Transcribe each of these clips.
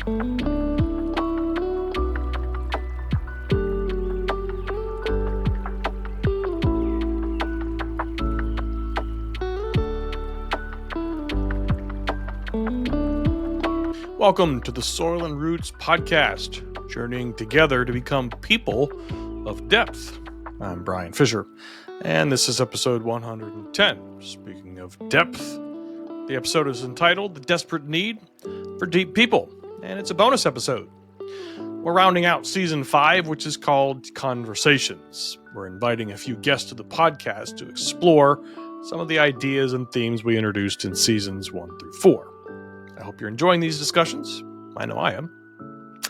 Welcome to the Soil and Roots podcast, journeying together to become people of depth. I'm Brian Fisher, and this is episode 110. Speaking of depth, the episode is entitled The Desperate Need for Deep People, and it's a bonus episode. We're rounding out season 5, which is called Conversations. We're inviting a few guests to the podcast to explore some of the ideas and themes we introduced in seasons 1 through 4. I hope you're enjoying these discussions. I know I am.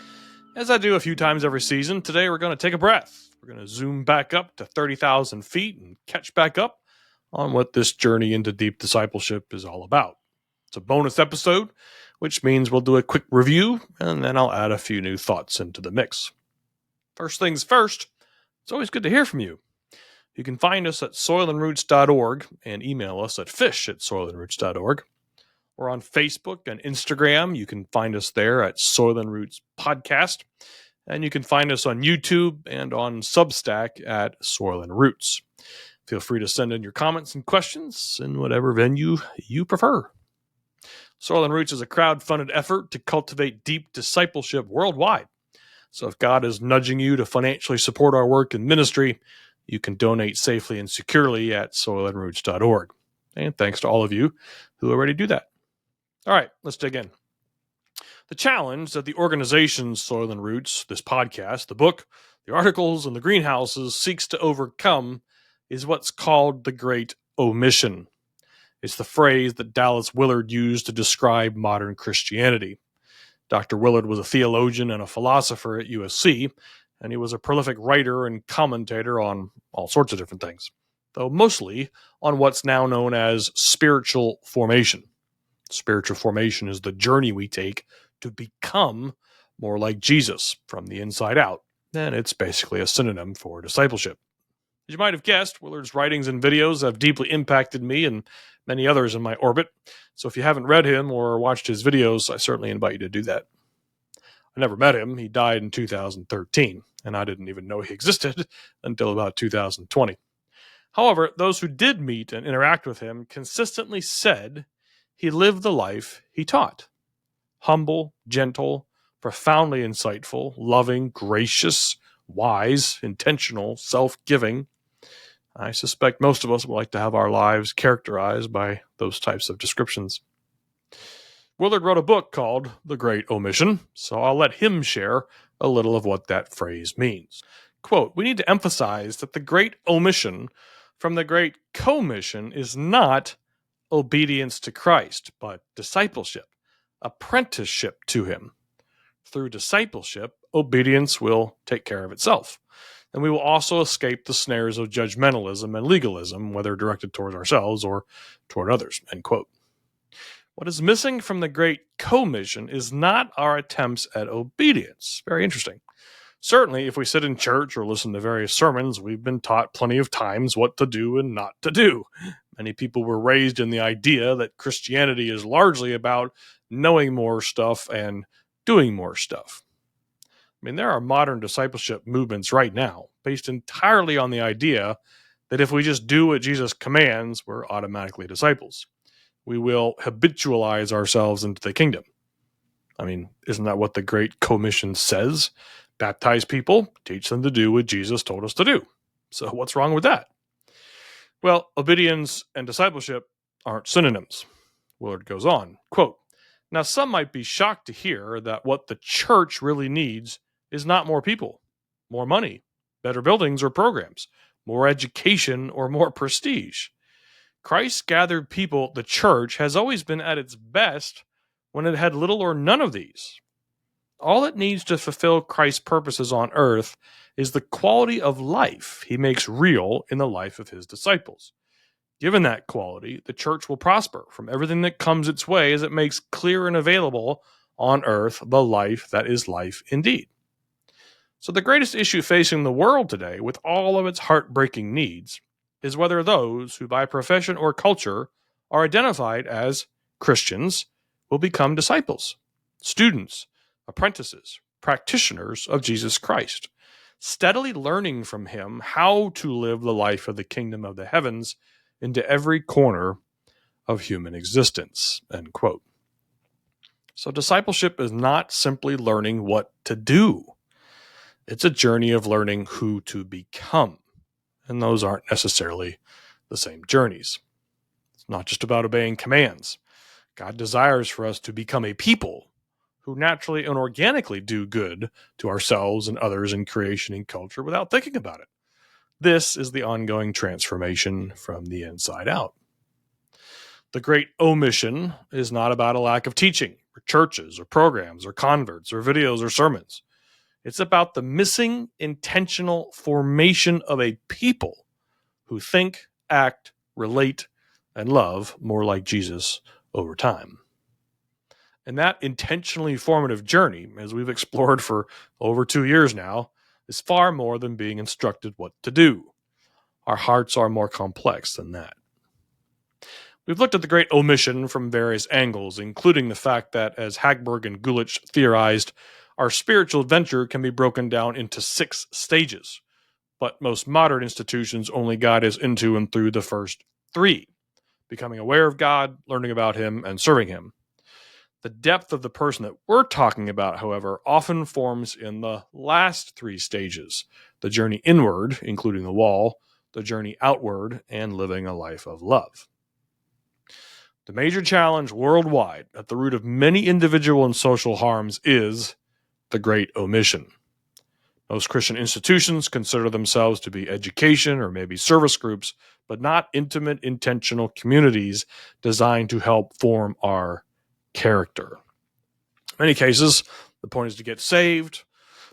As I do a few times every season, today we're going to take a breath. We're going to zoom back up to 30,000 feet and catch back up on what this journey into deep discipleship is all about. It's a bonus episode, which means we'll do a quick review, and then I'll add a few new thoughts into the mix. First things first, it's always good to hear from you. You can find us at soilandroots.org and email us at fish@soilandroots.org. We're on Facebook and Instagram. You can find us there at Soil and Roots Podcast. And you can find us on YouTube and on Substack at Soil and Roots. Feel free to send in your comments and questions in whatever venue you prefer. Soil and Roots is a crowd-funded effort to cultivate deep discipleship worldwide. So if God is nudging you to financially support our work and ministry, you can donate safely and securely at soilandroots.org. And thanks to all of you who already do that. All right, let's dig in. The challenge that the organization Soil and Roots, this podcast, the book, the articles, and the greenhouses seeks to overcome is what's called the Great Omission. It's the phrase that Dallas Willard used to describe modern Christianity. Dr. Willard was a theologian and a philosopher at USC, and he was a prolific writer and commentator on all sorts of different things, though mostly on what's now known as spiritual formation. Spiritual formation is the journey we take to become more like Jesus from the inside out, and it's basically a synonym for discipleship. As you might have guessed, Willard's writings and videos have deeply impacted me and many others in my orbit, so if you haven't read him or watched his videos, I certainly invite you to do that. I never met him. He died in 2013, and I didn't even know he existed until about 2020. However, those who did meet and interact with him consistently said he lived the life he taught. Humble, gentle, profoundly insightful, loving, gracious, wise, intentional, self-giving. I suspect most of us would like to have our lives characterized by those types of descriptions. Willard wrote a book called The Great Omission, so I'll let him share a little of what that phrase means. Quote, "We need to emphasize that the Great Omission from the Great Commission is not obedience to Christ, but discipleship, apprenticeship to him. Through discipleship, obedience will take care of itself, and we will also escape the snares of judgmentalism and legalism, whether directed toward ourselves or toward others." End quote. What is missing from the Great Commission is not our attempts at obedience. Very interesting. Certainly, if we sit in church or listen to various sermons, we've been taught plenty of times what to do and not to do. Many people were raised in the idea that Christianity is largely about knowing more stuff and doing more stuff. I mean, there are modern discipleship movements right now based entirely on the idea that if we just do what Jesus commands, we're automatically disciples. We will habitualize ourselves into the kingdom. I mean, isn't that what the Great Commission says? Baptize people, teach them to do what Jesus told us to do. So what's wrong with that? Well, obedience and discipleship aren't synonyms. Willard goes on, quote, "Now some might be shocked to hear that what the church really needs is not more people, more money, better buildings or programs, more education or more prestige. Christ gathered people, the church, has always been at its best when it had little or none of these. All it needs to fulfill Christ's purposes on earth is the quality of life he makes real in the life of his disciples. Given that quality, the church will prosper from everything that comes its way as it makes clear and available on earth the life that is life indeed." So the greatest issue facing the world today, with all of its heartbreaking needs, is whether those who by profession or culture are identified as Christians will become disciples, students, apprentices, practitioners of Jesus Christ, steadily learning from him how to live the life of the kingdom of the heavens into every corner of human existence, end quote. So discipleship is not simply learning what to do. It's a journey of learning who to become. And those aren't necessarily the same journeys. It's not just about obeying commands. God desires for us to become a people who naturally and organically do good to ourselves and others in creation and culture without thinking about it. This is the ongoing transformation from the inside out. The Great Omission is not about a lack of teaching, or churches, or programs, or converts, or videos, or sermons. It's about the missing intentional formation of a people who think, act, relate, and love more like Jesus over time. And that intentionally formative journey, as we've explored for over 2 years now, is far more than being instructed what to do. Our hearts are more complex than that. We've looked at the Great Omission from various angles, including the fact that, as Hagberg and Gulich theorized, our spiritual adventure can be broken down into 6 stages, but most modern institutions only guide us into and through the first 3, becoming aware of God, learning about him, and serving him. The depth of the person that we're talking about, however, often forms in the last 3 stages, the journey inward, including the wall, the journey outward, and living a life of love. The major challenge worldwide at the root of many individual and social harms is the Great Omission. Most Christian institutions consider themselves to be education or maybe service groups, but not intimate, intentional communities designed to help form our character. In many cases, the point is to get saved,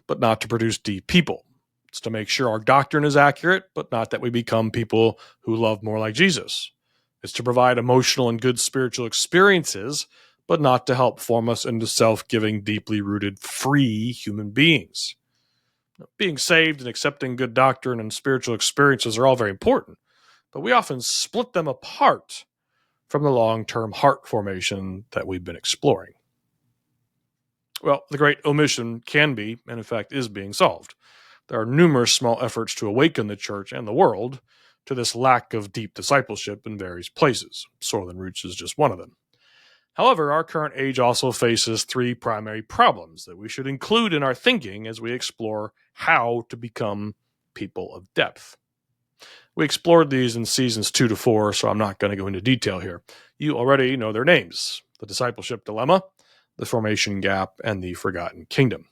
but not to produce deep people. It's to make sure our doctrine is accurate, but not that we become people who love more like Jesus. It's to provide emotional and good spiritual experiences, but not to help form us into self-giving, deeply rooted, free human beings. Being saved and accepting good doctrine and spiritual experiences are all very important, but we often split them apart from the long-term heart formation that we've been exploring. Well, the Great Omission can be, and in fact is being solved. There are numerous small efforts to awaken the church and the world to this lack of deep discipleship in various places. Soil and Roots is just one of them. However, our current age also faces 3 primary problems that we should include in our thinking as we explore how to become people of depth. We explored these in seasons 2 to 4, so I'm not going to go into detail here. You already know their names: the Discipleship Dilemma, the Formation Gap, and the Forgotten Kingdom.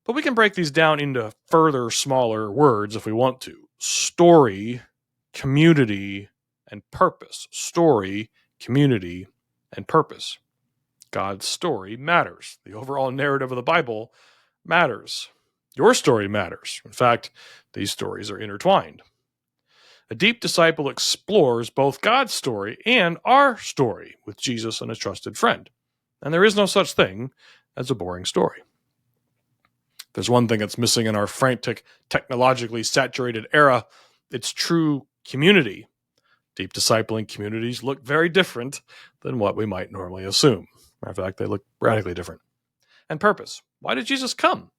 But we can break these down into further smaller words if we want to. Story, community, and purpose. Story, community, and purpose. God's story matters. The overall narrative of the Bible matters. Your story matters. In fact, these stories are intertwined. A deep disciple explores both God's story and our story with Jesus and a trusted friend. And there is no such thing as a boring story. There's one thing that's missing in our frantic, technologically saturated era, it's true community. Deep discipling communities look very different than what we might normally assume. Matter of fact, they look radically different. And purpose. Why did Jesus come?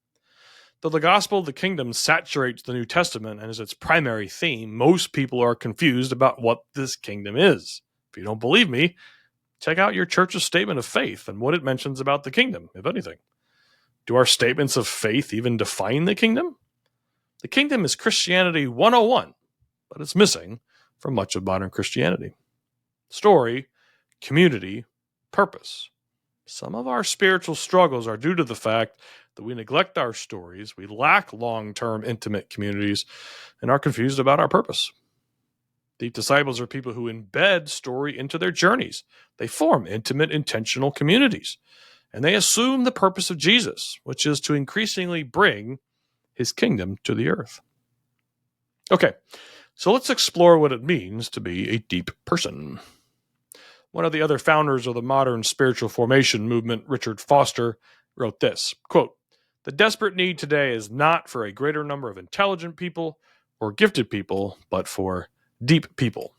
Though the gospel of the kingdom saturates the New Testament and is its primary theme, most people are confused about what this kingdom is. If you don't believe me, check out your church's statement of faith and what it mentions about the kingdom, if anything. Do our statements of faith even define the kingdom? The kingdom is Christianity 101, but it's missing from much of modern Christianity. Story, community, purpose. Some of our spiritual struggles are due to the fact that we neglect our stories, we lack long-term intimate communities, and are confused about our purpose. Deep disciples are people who embed story into their journeys. They form intimate, intentional communities, and they assume the purpose of Jesus, which is to increasingly bring his kingdom to the earth. Okay, so let's explore what it means to be a deep person. One of the other founders of the modern spiritual formation movement, Richard Foster, wrote this, quote, "The desperate need today is not for a greater number of intelligent people or gifted people, but for deep people.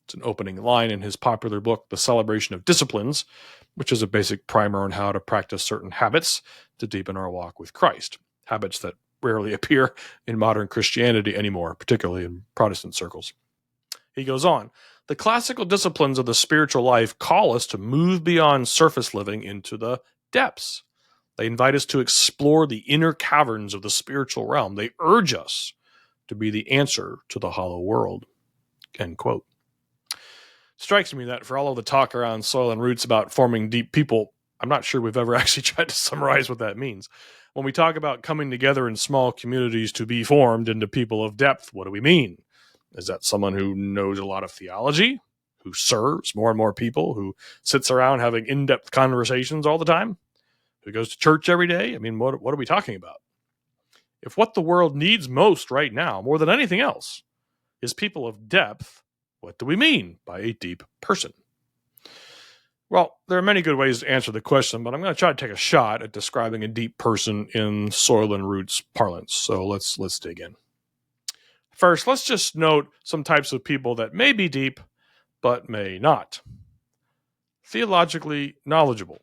It's an opening line in his popular book, The Celebration of Disciplines, which is a basic primer on how to practice certain habits to deepen our walk with Christ. Habits that rarely appear in modern Christianity anymore, particularly in Protestant circles. He goes on, the classical disciplines of the spiritual life call us to move beyond surface living into the depths. They invite us to explore the inner caverns of the spiritual realm. They urge us to be the answer to the hollow world. End quote. Strikes me that for all of the talk around Soil and Roots about forming deep people, I'm not sure we've ever actually tried to summarize what that means. When we talk about coming together in small communities to be formed into people of depth, what do we mean? Is that someone who knows a lot of theology, who serves more and more people, who sits around having in-depth conversations all the time, who goes to church every day? I mean, what are we talking about? If what the world needs most right now, more than anything else, is people of depth, what do we mean by a deep person? Well, there are many good ways to answer the question, but I'm going to try to take a shot at describing a deep person in Soil and Roots parlance. So let's dig in. First, let's just note some types of people that may be deep, but may not. Theologically knowledgeable.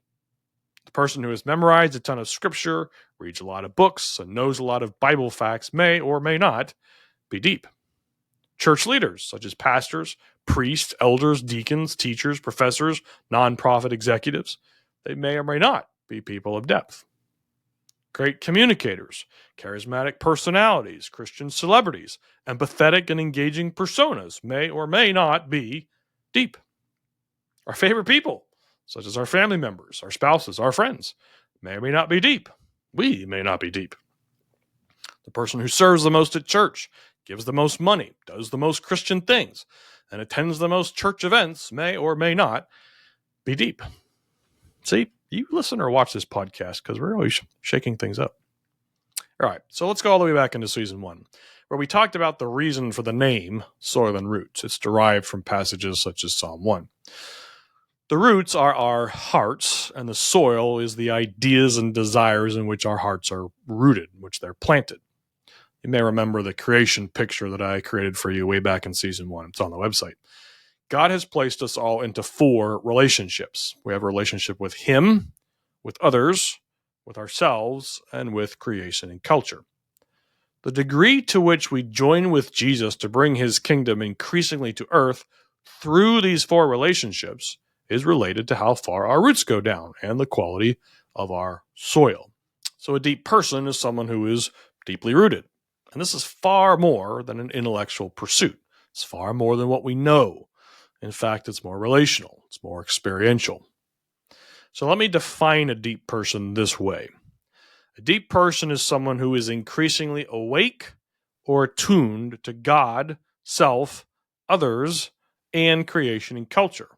The person who has memorized a ton of scripture, reads a lot of books, and knows a lot of Bible facts may or may not be deep. Church leaders, such as pastors, priests, elders, deacons, teachers, professors, nonprofit executives, they may or may not be people of depth. Great communicators, charismatic personalities, Christian celebrities, empathetic and engaging personas may or may not be deep. Our favorite people, such as our family members, our spouses, our friends, may or may not be deep. We may not be deep. The person who serves the most at church, gives the most money, does the most Christian things, and attends the most church events may or may not be deep. See, you listen or watch this podcast because we're always shaking things up. All right, so let's go all the way back into season 1, where we talked about the reason for the name Soil and Roots. It's derived from passages such as Psalm 1. The roots are our hearts, and the soil is the ideas and desires in which our hearts are rooted, in which they're planted. You may remember the creation picture that I created for you way back in season 1. It's on the website. God has placed us all into 4 relationships. We have a relationship with Him, with others, with ourselves, and with creation and culture. The degree to which we join with Jesus to bring His kingdom increasingly to earth through these 4 relationships is related to how far our roots go down and the quality of our soil. So a deep person is someone who is deeply rooted. And this is far more than an intellectual pursuit. It's far more than what we know. In fact, it's more relational. It's more experiential. So let me define a deep person this way. A deep person is someone who is increasingly awake or attuned to God, self, others, and creation and culture.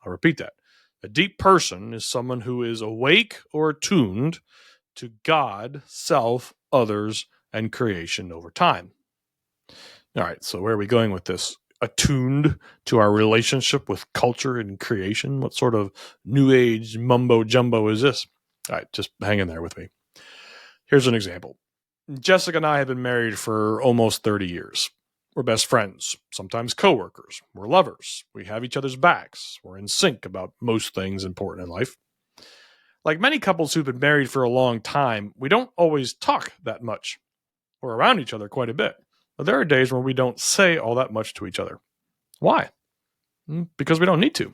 I'll repeat that. A deep person is someone who is awake or attuned to God, self, others, and creation over time. All right, so where are we going with this? Attuned to our relationship with culture and creation? What sort of new age mumbo jumbo is this? All right, just hang in there with me. Here's an example. Jessica and I have been married for almost 30 years. We're best friends, sometimes coworkers. We're lovers. We have each other's backs. We're in sync about most things important in life. Like many couples who've been married for a long time, we don't always talk that much. We're around each other quite a bit. But there are days when we don't say all that much to each other. Why? Because we don't need to.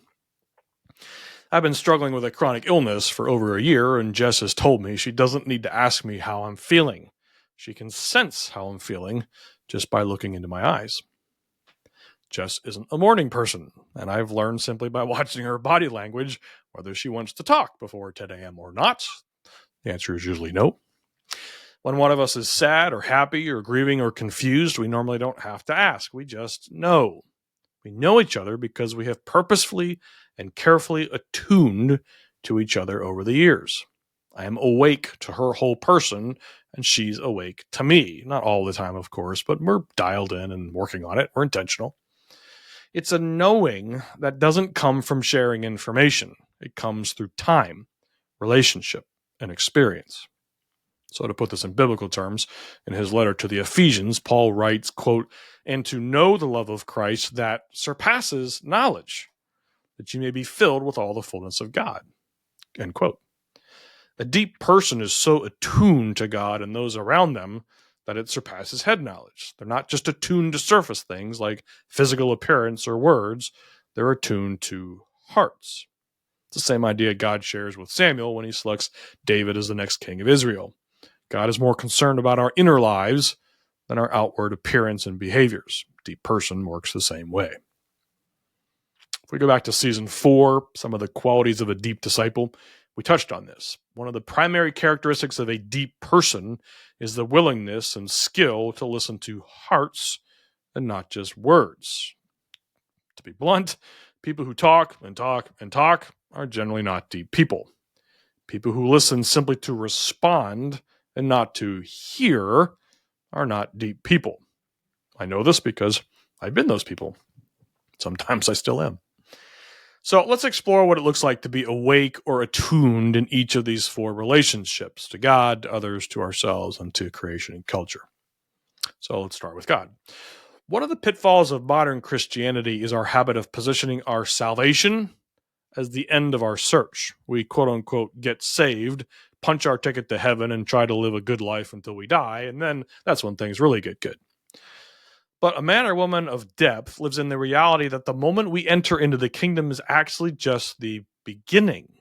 I've been struggling with a chronic illness for over a year, and Jess has told me she doesn't need to ask me how I'm feeling. She can sense how I'm feeling just by looking into my eyes. Jess isn't a morning person, and I've learned simply by watching her body language whether she wants to talk before 10 a.m. or not. The answer is usually no. When one of us is sad or happy or grieving or confused, we normally don't have to ask. We just know. We know each other because we have purposefully and carefully attuned to each other over the years. I am awake to her whole person, and she's awake to me. Not all the time, of course, but we're dialed in and working on it. We're intentional. It's a knowing that doesn't come from sharing information. It comes through time, relationship, and experience. So to put this in biblical terms, in his letter to the Ephesians, Paul writes, quote, "And to know the love of Christ that surpasses knowledge, that you may be filled with all the fullness of God," end quote. A deep person is so attuned to God and those around them that it surpasses head knowledge. They're not just attuned to surface things like physical appearance or words. They're attuned to hearts. It's the same idea God shares with Samuel when he selects David as the next king of Israel. God is more concerned about our inner lives than our outward appearance and behaviors. A deep person works the same way. If we go back to season 4, some of the qualities of a deep disciple, we touched on this. One of the primary characteristics of a deep person is the willingness and skill to listen to hearts and not just words. To be blunt, people who talk and talk and talk are generally not deep people. People who listen simply to respond and not to hear are not deep people. I know this because I've been those people. Sometimes I still am. So let's explore what it looks like to be awake or attuned in each of these 4 relationships: to God, to others, to ourselves, and to creation and culture. So let's start with God. One of the pitfalls of modern Christianity is our habit of positioning our salvation as the end of our search. We quote unquote get saved, punch our ticket to heaven, and try to live a good life until we die, and then that's when things really get good. But a man or woman of depth lives in the reality that the moment we enter into the kingdom is actually just the beginning.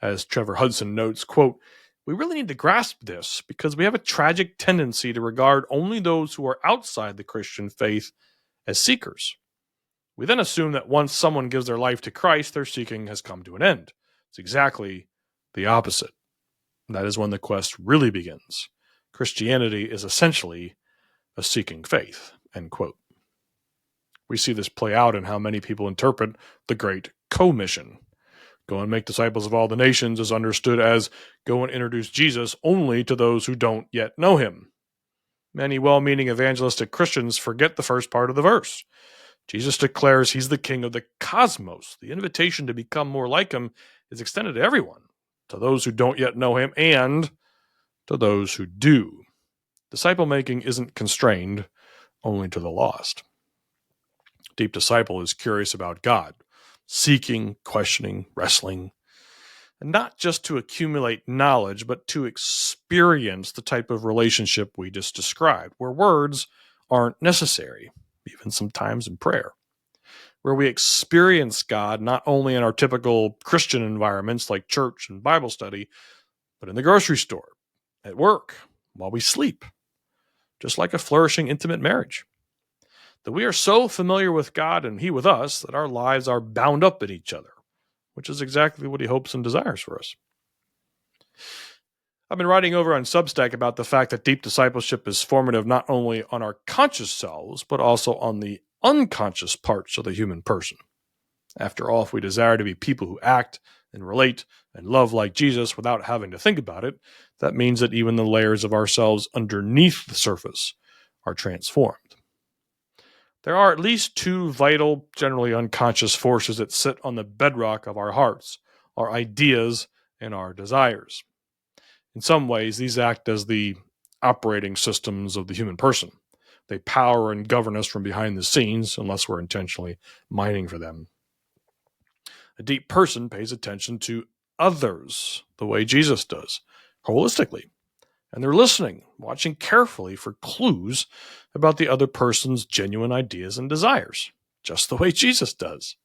As Trevor Hudson notes, quote, "We really need to grasp this because we have a tragic tendency to regard only those who are outside the Christian faith as seekers. We then assume that once someone gives their life to Christ, their seeking has come to an end. It's exactly the opposite. That is when the quest really begins. Christianity is essentially a seeking faith," end quote. We see this play out in how many people interpret the Great Commission. Go and make disciples of all the nations is understood as go and introduce Jesus only to those who don't yet know him. Many well-meaning evangelistic Christians forget the first part of the verse. Jesus declares he's the king of the cosmos. The invitation to become more like him is extended to everyone, to those who don't yet know him and to those who do. Disciple-making isn't constrained only to the lost. Deep disciple is curious about God, seeking, questioning, wrestling, and not just to accumulate knowledge, but to experience the type of relationship we just described, where words aren't necessary, even sometimes in prayer, where we experience God not only in our typical Christian environments like church and Bible study, but in the grocery store, at work, while we sleep, just like a flourishing intimate marriage. That we are so familiar with God and he with us that our lives are bound up in each other, which is exactly what he hopes and desires for us. I've been writing over on Substack about the fact that deep discipleship is formative not only on our conscious selves, but also on the unconscious parts of the human person. After all, if we desire to be people who act and relate and love like Jesus without having to think about it, that means that even the layers of ourselves underneath the surface are transformed. There are at least 2 vital, generally unconscious forces that sit on the bedrock of our hearts, our ideas and our desires. In some ways, these act as the operating systems of the human person. They power and govern us from behind the scenes, unless we're intentionally mining for them. A deep person pays attention to others the way Jesus does, holistically. And they're listening, watching carefully for clues about the other person's genuine ideas and desires, just the way Jesus does.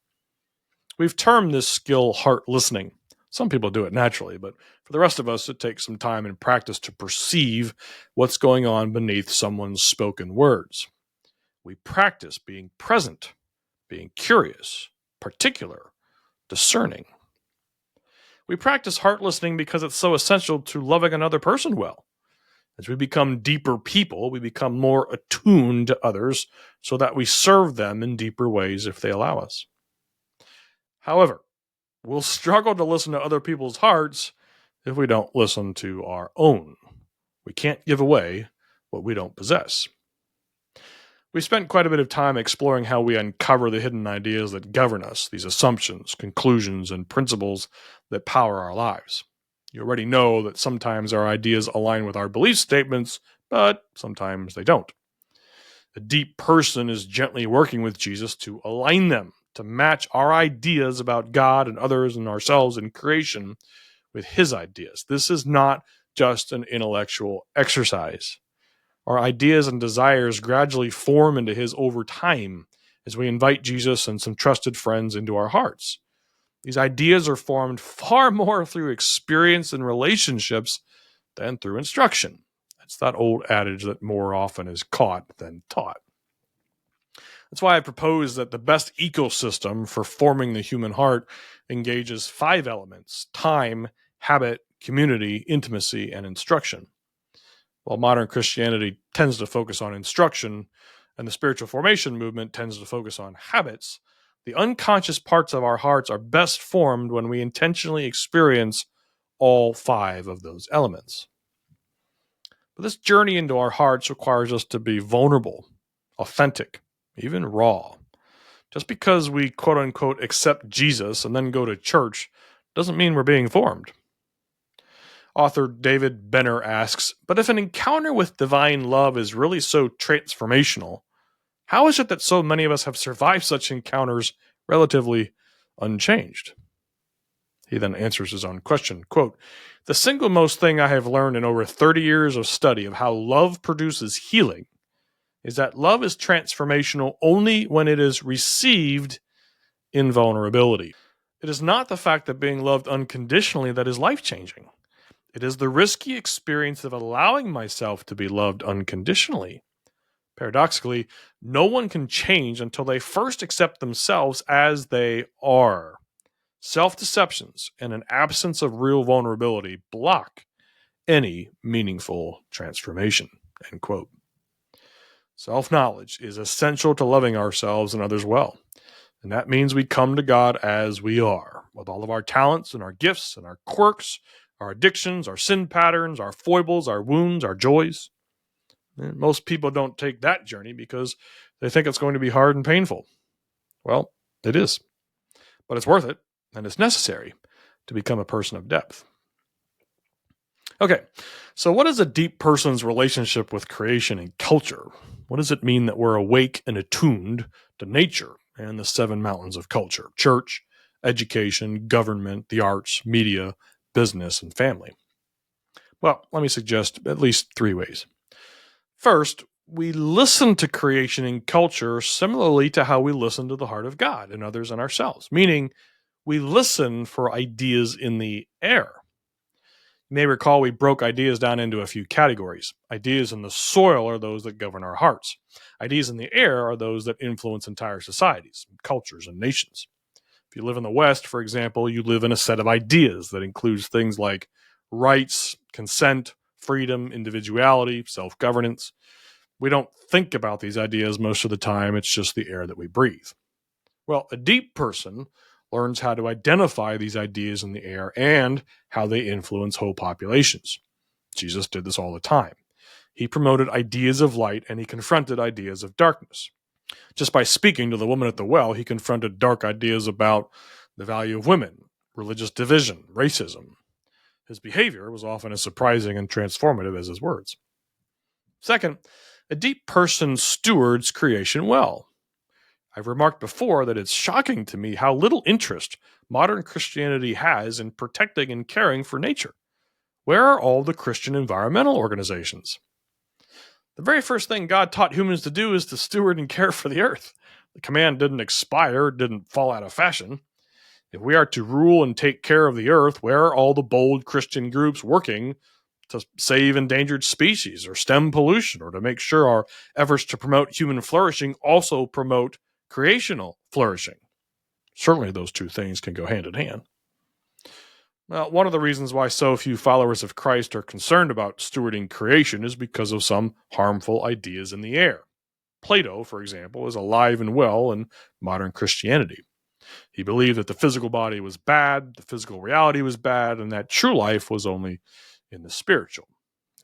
We've termed this skill heart listening. Some people do it naturally, but for the rest of us, it takes some time and practice to perceive what's going on beneath someone's spoken words. We practice being present, being curious, particular, discerning. We practice heart listening because it's so essential to loving another person well. As we become deeper people, we become more attuned to others so that we serve them in deeper ways if they allow us. However, we'll struggle to listen to other people's hearts if we don't listen to our own. We can't give away what we don't possess. We spent quite a bit of time exploring how we uncover the hidden ideas that govern us, these assumptions, conclusions, and principles that power our lives. You already know that sometimes our ideas align with our belief statements, but sometimes they don't. A deep person is gently working with Jesus to align them, to match our ideas about God and others and ourselves and creation with his ideas. This is not just an intellectual exercise. Our ideas and desires gradually form into his over time as we invite Jesus and some trusted friends into our hearts. These ideas are formed far more through experience and relationships than through instruction. That's that old adage that more often is caught than taught. That's why I propose that the best ecosystem for forming the human heart engages 5 elements: time, habit, community, intimacy, and instruction. While modern Christianity tends to focus on instruction and the spiritual formation movement tends to focus on habits, the unconscious parts of our hearts are best formed when we intentionally experience all 5 of those elements. But this journey into our hearts requires us to be vulnerable, authentic, even raw. Just because we quote unquote accept Jesus and then go to church doesn't mean we're being formed. Author David Benner asks, but if an encounter with divine love is really so transformational, how is it that so many of us have survived such encounters relatively unchanged? He then answers his own question, quote, the single most thing I have learned in over 30 years of study of how love produces healing is that love is transformational only when it is received in vulnerability. It is not the fact that being loved unconditionally that is life-changing. It is the risky experience of allowing myself to be loved unconditionally. Paradoxically, no one can change until they first accept themselves as they are. Self-deceptions and an absence of real vulnerability block any meaningful transformation. End quote. Self-knowledge is essential to loving ourselves and others well. And that means we come to God as we are, with all of our talents and our gifts and our quirks, our addictions, our sin patterns, our foibles, our wounds, our joys. And most people don't take that journey because they think it's going to be hard and painful. Well, it is. But it's worth it, and it's necessary to become a person of depth. Okay, so what is a deep person's relationship with creation and culture? What does it mean that we're awake and attuned to nature and the 7 mountains of culture: church, education, government, the arts, media, business, and family? Well, let me suggest at least 3 ways. First, we listen to creation and culture similarly to how we listen to the heart of God and others and ourselves, meaning we listen for ideas in the air. You may recall we broke ideas down into a few categories. Ideas in the soil are those that govern our hearts. Ideas in the air are those that influence entire societies, cultures, and nations. If you live in the West, for example, you live in a set of ideas that includes things like rights, consent, freedom, individuality, self-governance. We don't think about these ideas most of the time. It's just the air that we breathe. Well, a deep person learns how to identify these ideas in the air and how they influence whole populations. Jesus did this all the time. He promoted ideas of light and he confronted ideas of darkness. Just by speaking to the woman at the well, he confronted dark ideas about the value of women, religious division, racism. His behavior was often as surprising and transformative as his words. Second, a deep person stewards creation well. I've remarked before that it's shocking to me how little interest modern Christianity has in protecting and caring for nature. Where are all the Christian environmental organizations? The very first thing God taught humans to do is to steward and care for the earth. The command didn't expire, didn't fall out of fashion. If we are to rule and take care of the earth, where are all the bold Christian groups working to save endangered species or stem pollution or to make sure our efforts to promote human flourishing also promote creational flourishing? Certainly those 2 things can go hand in hand. Now, one of the reasons why so few followers of Christ are concerned about stewarding creation is because of some harmful ideas in the air. Plato, for example, is alive and well in modern Christianity. He believed that the physical body was bad, the physical reality was bad, and that true life was only in the spiritual.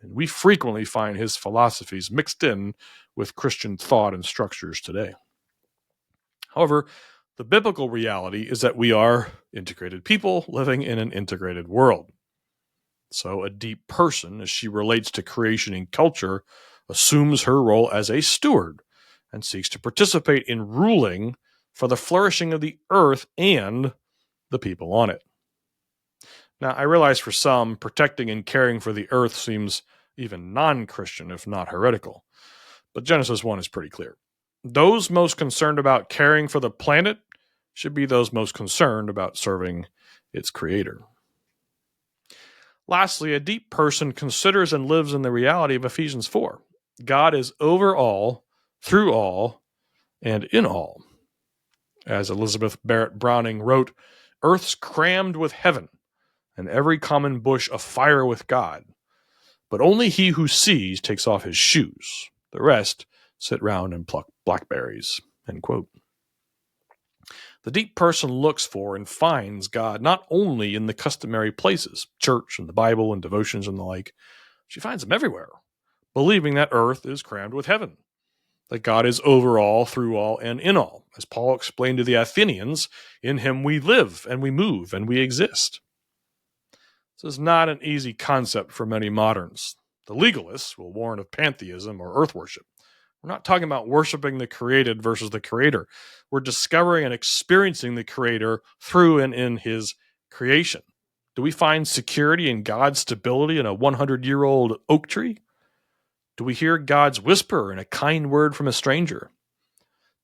And we frequently find his philosophies mixed in with Christian thought and structures today. However, the biblical reality is that we are integrated people living in an integrated world. So a deep person, as she relates to creation and culture, assumes her role as a steward and seeks to participate in ruling for the flourishing of the earth and the people on it. Now, I realize for some, protecting and caring for the earth seems even non-Christian, if not heretical. But Genesis 1 is pretty clear. Those most concerned about caring for the planet should be those most concerned about serving its creator. Lastly, a deep person considers and lives in the reality of Ephesians 4. God is over all, through all, and in all. As Elizabeth Barrett Browning wrote, "Earth's crammed with heaven, and every common bush afire with God. But only he who sees takes off his shoes. The rest sit round and pluck blackberries." End quote. The deep person looks for and finds God not only in the customary places, church and the Bible and devotions and the like. She finds him everywhere, believing that earth is crammed with heaven, that God is over all, through all, and in all. As Paul explained to the Athenians, in him we live and we move and we exist. This is not an easy concept for many moderns. The legalists will warn of pantheism or earth worship. We're not talking about worshiping the created versus the creator. We're discovering and experiencing the creator through and in his creation. Do we find security in God's stability in a 100-year-old oak tree? Do we hear God's whisper in a kind word from a stranger?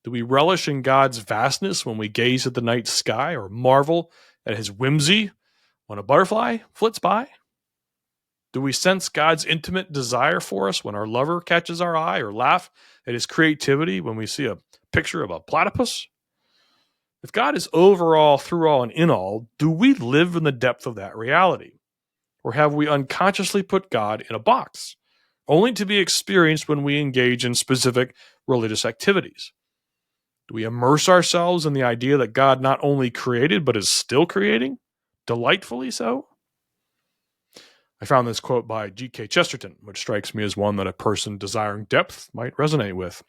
Do we relish in God's vastness when we gaze at the night sky or marvel at his whimsy when a butterfly flits by? Do we sense God's intimate desire for us when our lover catches our eye, or laugh at his creativity when we see a picture of a platypus? If God is over all, through all, and in all, do we live in the depth of that reality? Or have we unconsciously put God in a box, only to be experienced when we engage in specific religious activities? Do we immerse ourselves in the idea that God not only created, but is still creating, delightfully so? I found this quote by G.K. Chesterton, which strikes me as one that a person desiring depth might resonate with.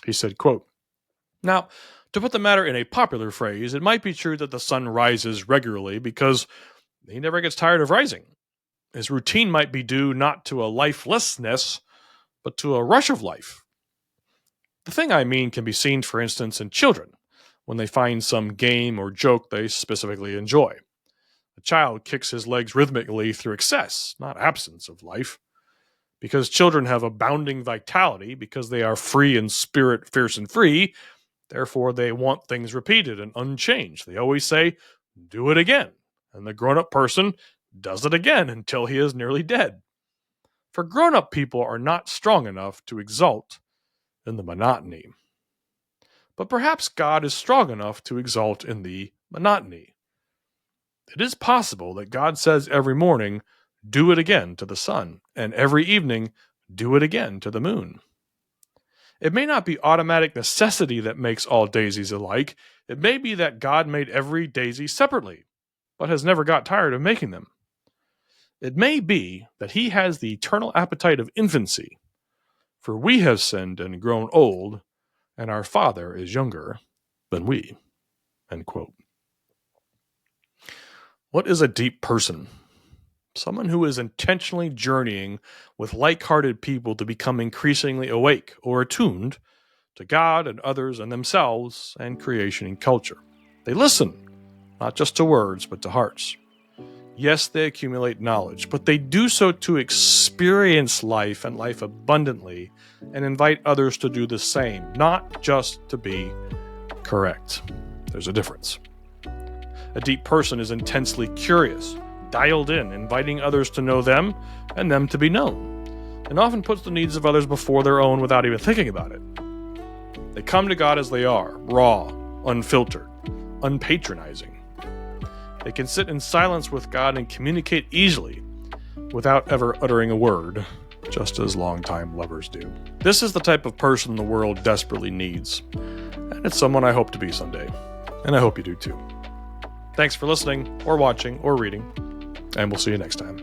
He said, quote, "Now, to put the matter in a popular phrase, it might be true that the sun rises regularly because he never gets tired of rising. His routine might be due not to a lifelessness, but to a rush of life. The thing I mean can be seen, for instance, in children, when they find some game or joke they specifically enjoy. A child kicks his legs rhythmically through excess, not absence of life. Because children have abounding vitality, because they are free in spirit, fierce and free, therefore they want things repeated and unchanged. They always say, 'Do it again.' And the grown-up person does it again until he is nearly dead. For grown-up people are not strong enough to exult in the monotony. But perhaps God is strong enough to exult in the monotony. It is possible that God says every morning, 'Do it again' to the sun, and every evening, 'Do it again' to the moon. It may not be automatic necessity that makes all daisies alike. It may be that God made every daisy separately, but has never got tired of making them. It may be that he has the eternal appetite of infancy, for we have sinned and grown old, and our Father is younger than we." End quote. What is a deep person? Someone who is intentionally journeying with like-hearted people to become increasingly awake or attuned to God and others and themselves and creation and culture. They listen, not just to words, but to hearts. Yes, they accumulate knowledge, but they do so to experience life and life abundantly and invite others to do the same, not just to be correct. There's a difference. A deep person is intensely curious, dialed in, inviting others to know them and them to be known, and often puts the needs of others before their own without even thinking about it. They come to God as they are, raw, unfiltered, unpatronizing. They can sit in silence with God and communicate easily without ever uttering a word, just as longtime lovers do. This is the type of person the world desperately needs, and it's someone I hope to be someday, and I hope you do too. Thanks for listening, or watching, or reading, and we'll see you next time.